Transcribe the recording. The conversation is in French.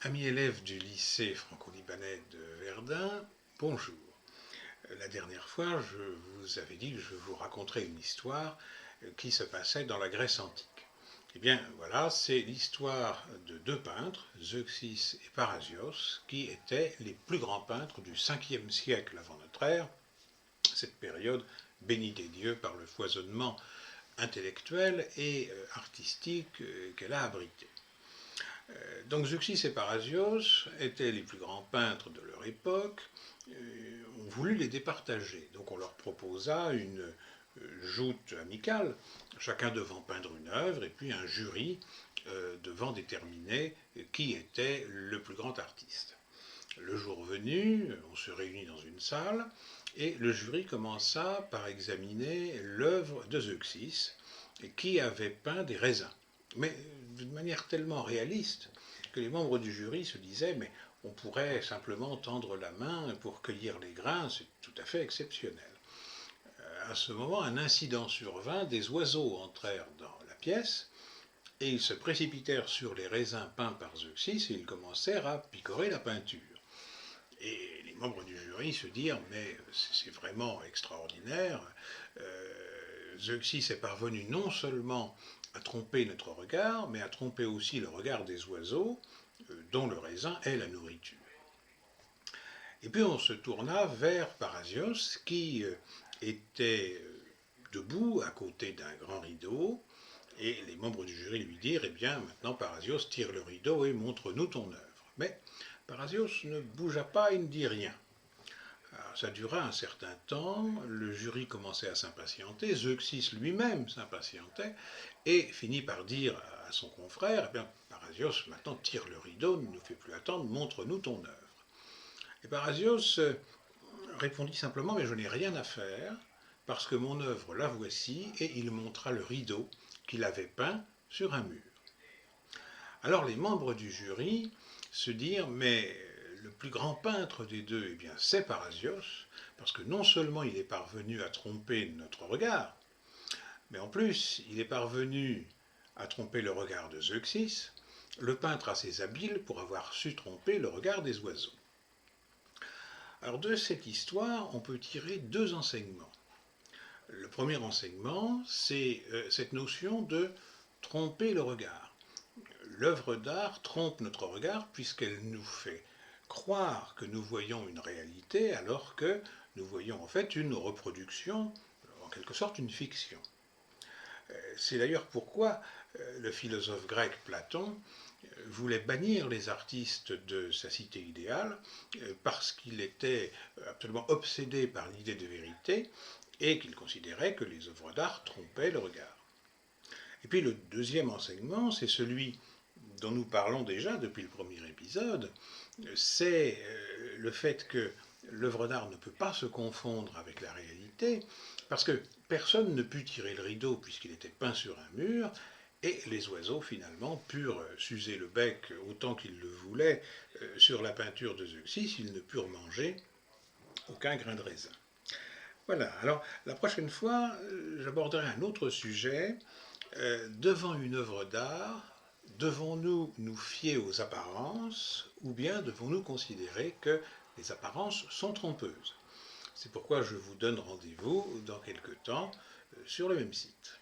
Amis élèves du lycée franco-libanais de Verdun, bonjour. La dernière fois, je vous avais dit que je vous raconterais une histoire qui se passait dans la Grèce antique. Eh bien, voilà, c'est l'histoire de deux peintres, Zeuxis et Parasios, qui étaient les plus grands peintres du 5e siècle avant notre ère, cette période bénie des dieux par le foisonnement intellectuel et artistique qu'elle a abrité. Donc Zeuxis et Parasios étaient les plus grands peintres de leur époque, ont voulu les départager. Donc on leur proposa une joute amicale, chacun devant peindre une œuvre, et puis un jury devant déterminer qui était le plus grand artiste. Le jour venu, on se réunit dans une salle, et le jury commença par examiner l'œuvre de Zeuxis, qui avait peint des raisins. Mais d'une manière tellement réaliste que les membres du jury se disaient mais on pourrait simplement tendre la main pour cueillir les grains, c'est tout à fait exceptionnel. À ce moment, un incident survint, des oiseaux entrèrent dans la pièce et ils se précipitèrent sur les raisins peints par Zeuxis et ils commencèrent à picorer la peinture. Et les membres du jury se dirent mais c'est vraiment extraordinaire. Zeuxis est parvenu non seulement à tromper notre regard, mais à tromper aussi le regard des oiseaux, dont le raisin est la nourriture. Et puis on se tourna vers Parasios, qui était debout à côté d'un grand rideau, et les membres du jury lui dirent, eh bien maintenant Parasios, tire le rideau et montre-nous ton œuvre. Mais Parasios ne bougea pas et ne dit rien. Alors, ça dura un certain temps, le jury commençait à s'impatienter, Zeuxis lui-même s'impatientait, et finit par dire à son confrère, eh bien, Parasios, maintenant tire le rideau, ne nous fait plus attendre, montre-nous ton œuvre. Et Parasios répondit simplement, mais je n'ai rien à faire, parce que mon œuvre la voici, et il montra le rideau qu'il avait peint sur un mur. Alors les membres du jury se dirent, mais le plus grand peintre des deux, eh bien, c'est Parasios, parce que non seulement il est parvenu à tromper notre regard, mais en plus, il est parvenu à tromper le regard de Zeuxis, le peintre assez habile pour avoir su tromper le regard des oiseaux. Alors de cette histoire, on peut tirer deux enseignements. Le premier enseignement, c'est cette notion de tromper le regard. L'œuvre d'art trompe notre regard puisqu'elle nous fait croire que nous voyons une réalité alors que nous voyons en fait une reproduction, en quelque sorte une fiction. C'est d'ailleurs pourquoi le philosophe grec Platon voulait bannir les artistes de sa cité idéale parce qu'il était absolument obsédé par l'idée de vérité et qu'il considérait que les œuvres d'art trompaient le regard. Et puis le deuxième enseignement, c'est celui dont nous parlons déjà depuis le premier épisode, c'est le fait que l'œuvre d'art ne peut pas se confondre avec la réalité, parce que personne ne put tirer le rideau puisqu'il était peint sur un mur, et les oiseaux finalement purent s'user le bec autant qu'ils le voulaient sur la peinture de Zeuxis, ils ne purent manger aucun grain de raisin. Voilà, alors la prochaine fois, j'aborderai un autre sujet. Devant une œuvre d'art, devons-nous nous fier aux apparences ou bien devons-nous considérer que les apparences sont trompeuses? C'est pourquoi je vous donne rendez-vous dans quelque temps sur le même site.